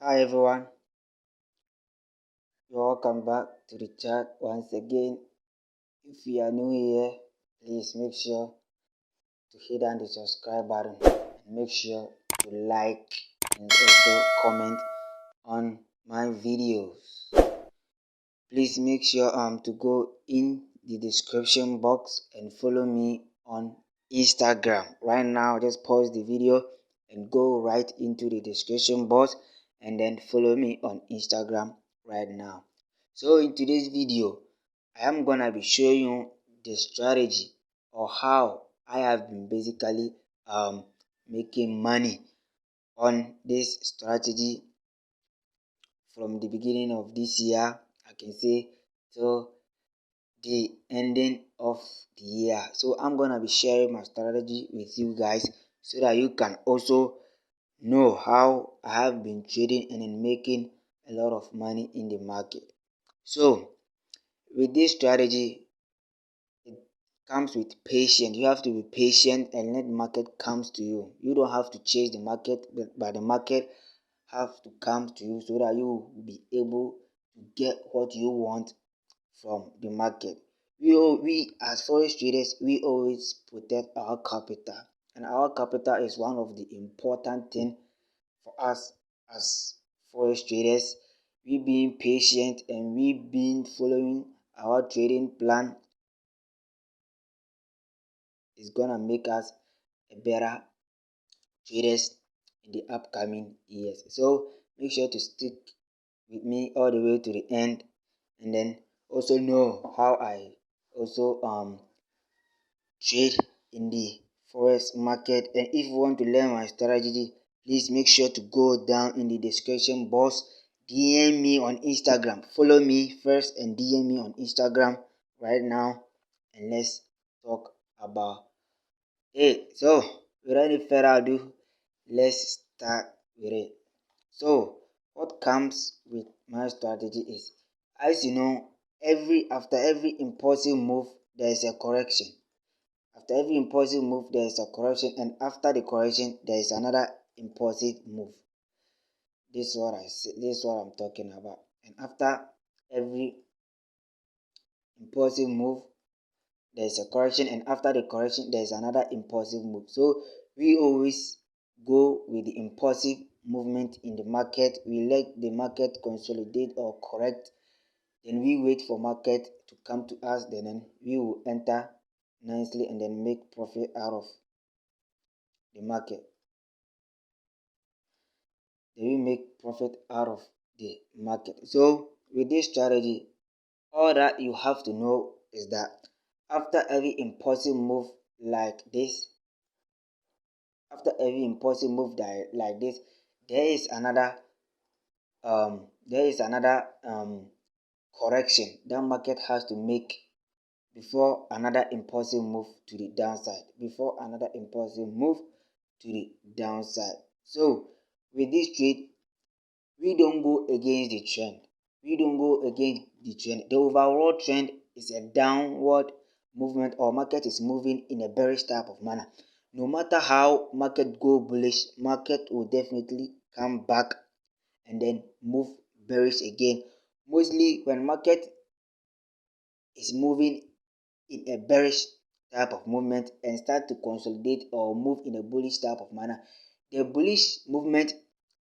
Hi everyone, you're welcome back to the chat once again. If you are new here, please make sure to hit on the subscribe button and make sure to like and also comment on my videos. Please make sure to go in the description box and follow me on Instagram. Right now, just pause the video and go right into the description box and then follow me on Instagram right now. So in today's video, I am gonna be showing you the strategy or how I have been basically making money on this strategy from the beginning of this year, I can say, till the ending of the year. So I'm gonna be sharing my strategy with you guys so that you can also know how I have been trading and then making a lot of money in the market. So with this strategy, it comes with patience. You have to be patient and let the market comes to you. You don't have to chase the market, but the market have to come to you so that you will be able to get what you want from the market. We as forex traders, we always protect our capital, and our capital is one of the important thing for us as forex traders. We being patient and we being following our trading plan is gonna make us a better traders in the upcoming years. So make sure to stick with me all the way to the end and then also know how I also trade in the forex market. And if you want to learn my strategy, please make sure to go down in the description box, DM me on Instagram. Follow me first and DM me on Instagram right now, and let's talk about it. So without any further ado, let's start with it. So what comes with my strategy is, as you know, after every impulsive move there is a correction. After every impulsive move there is a correction, and after the correction there is another impulsive move. This is what I say, this is what I'm talking about. And after every impulsive move there is a correction, and after the correction there is another impulsive move. So we always go with the impulsive movement in the market. We let the market consolidate or correct, then we wait for market to come to us, then we will enter nicely and then make profit out of the market. Then we make profit out of the market. So with this strategy, all that you have to know is that after every impulsive move like this, after every impulsive move like this, there is another correction that market has to make before another impulsive move to the downside. So with this trade, we don't go against the trend. The overall trend is a downward movement, or market is moving in a bearish type of manner. No matter how market go bullish, market will definitely come back and then move bearish again. Mostly when market is moving in a bearish type of movement and start to consolidate or move in a bullish type of manner, the bullish movement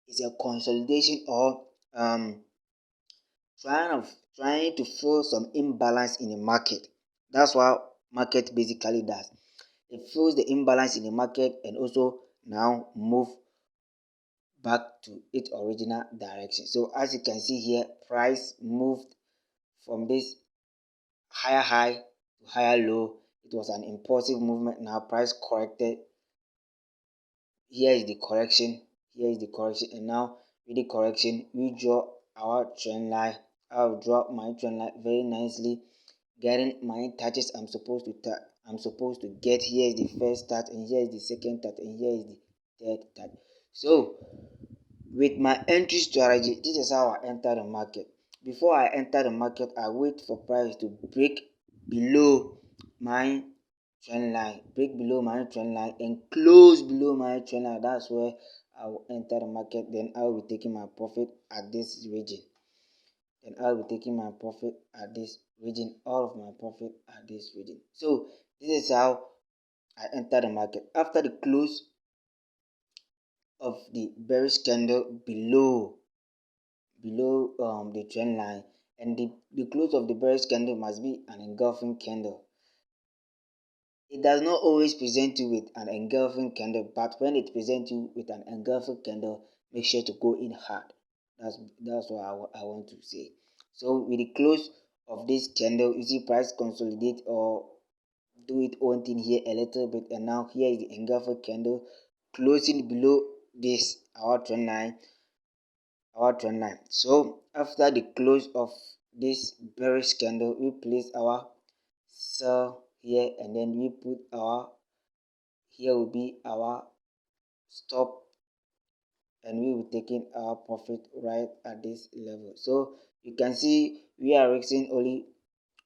is a consolidation or trying to fill some imbalance in the market. That's what market basically does. It fills the imbalance in the market and also now move back to its original direction. So as you can see here, price moved from this higher high to higher low. It was an impulsive movement. Now price corrected. Here is the correction, and now with the correction we draw our trend line. I'll draw my trend line very nicely, getting my touches I'm supposed to get. Here is the first touch, and here is the second touch, and here is the third touch. So with my entry strategy, this is how I enter the market. Before I enter the market, I wait for price to break below my trend line, and close below my trend line. That's where I will enter the market, then I will be taking my profit at this region. Then I'll be taking my profit at this region, all of my profit at this region. So this is how I enter the market. After the close of the bearish candle below the trend line, and the close of the bearish candle must be an engulfing candle. It does not always present you with an engulfing candle, but when it presents you with an engulfing candle, make sure to go in hard. That's what I want to say. So with the close of this candle, you see price consolidate or do its own thing here a little bit, and now here is the engulfing candle closing below this our trend line. So after the close of this bearish candle, we place our sell here, and then we put our, here will be our stop, and we will be taking our profit right at this level. So you can see we are risking only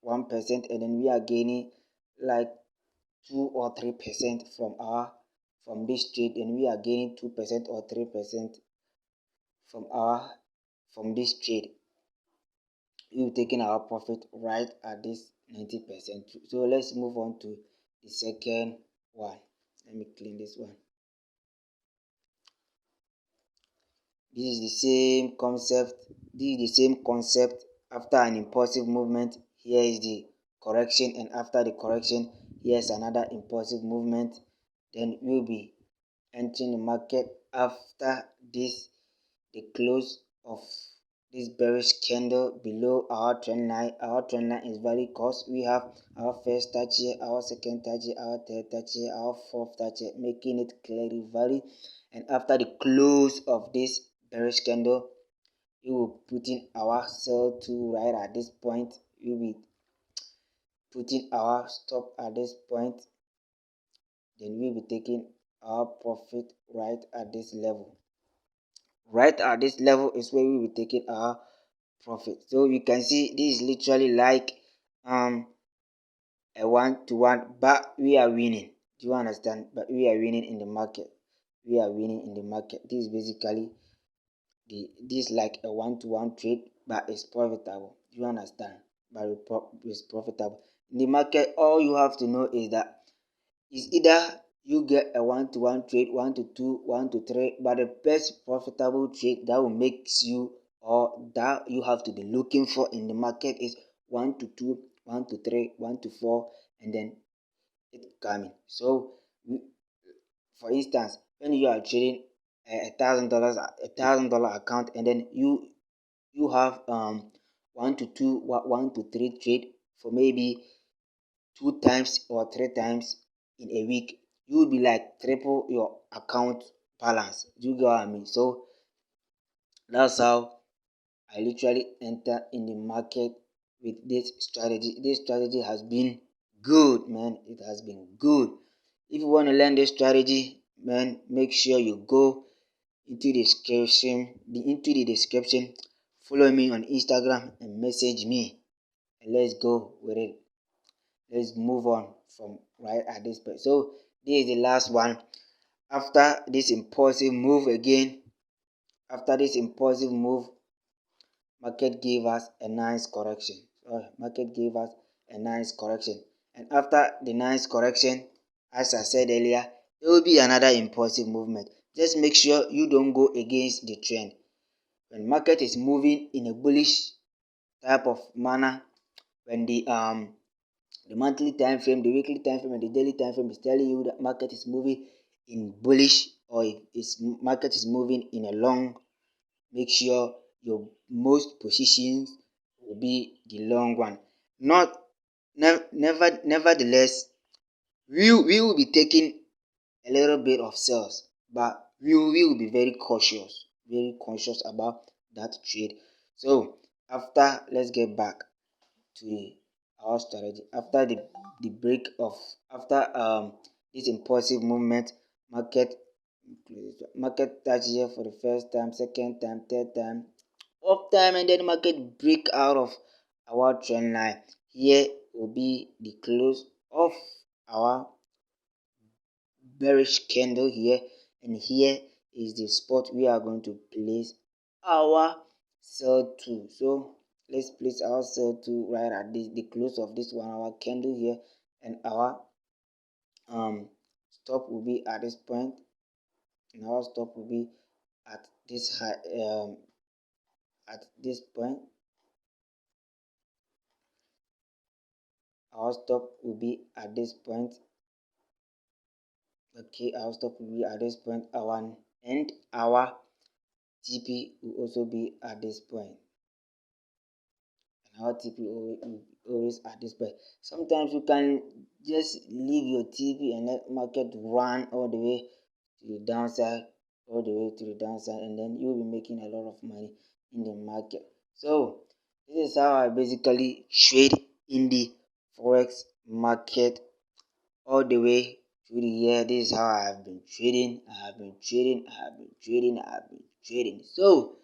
1%, and then we are gaining like 2 or 3% from this trade, and we are gaining 2% or 3% from this trade. We've taken our profit right at this 90%. So let's move on to the second one. Let me clean this one. This is the same concept. After an impulsive movement, here is the correction, and after the correction, here's another impulsive movement. Then we'll be entering the market after this, the close of this bearish candle below our trend line. Our trend line is valid because we have our first touch here, our second touch here, our third touch here, our fourth touch here, making it clearly valid. And after the close of this bearish candle, we will put in our sell to right at this point. We will be putting our stop at this point. Then we'll be taking our profit right at this level. Right at this level is where we will be taking our profit. So you can see this is literally like a 1-to-1, but we are winning. Do you understand? But we are winning in the market. We are winning in the market. This is basically this like a 1-to-1 trade, but it's profitable. Do you understand? But it's profitable. In the market, all you have to know is that it's either you get a 1-to-1 trade, 1-to-2, 1-to-3, but the best profitable trade that will make you, or that you have to be looking for in the market, is 1-to-2, 1-to-3, 1-to-4, and then it coming. So for instance, when you are trading $1,000 account, and then you have 1-to-2, 1-to-3 trade for maybe 2 times or 3 times in a week, you will be like triple your account balance. Do you get what I mean? So that's how I literally enter in the market with this strategy. This strategy has been good, man. It has been good. If you want to learn this strategy, man, make sure you go into the description. Follow me on Instagram and message me, and let's go with it. Let's move on from right at this point. So this is the last one. After this impulsive move again, market gave us a nice correction. And after the nice correction, as I said earlier, there will be another impulsive movement. Just make sure you don't go against the trend. When market is moving in a bullish type of manner, when the monthly time frame, the weekly time frame, and the daily time frame is telling you that market is moving in bullish, or if market is moving in a long, make sure your most positions will be the long one. Nevertheless, we will be taking a little bit of sales, but we will be very cautious about that trade. So let's get back to our strategy. After the break of this impulsive movement, market touch here for the first time, second time, third time, fourth time, and then market break out of our trend line. Here will be the close of our bearish candle here, and here is the spot we are going to place our sell to. So let's place our sell to right at the close of this 1 hour candle here, and our stop will be at this point, and our stop will be at this high at this point. Our stop will be at this point. Okay, our stop will be at this point, and our TP will also be at this point, and our TP will always at this point. Sometimes you can just leave your TP and let market run all the way to the downside, and then you'll be making a lot of money in the market. So this is how I basically trade in the forex market all the way through the year. This is how I have been trading. So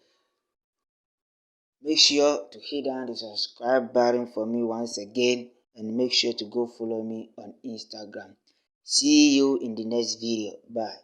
make sure to hit down the subscribe button for me once again, and make sure to go follow me on Instagram. See you in the next video. Bye.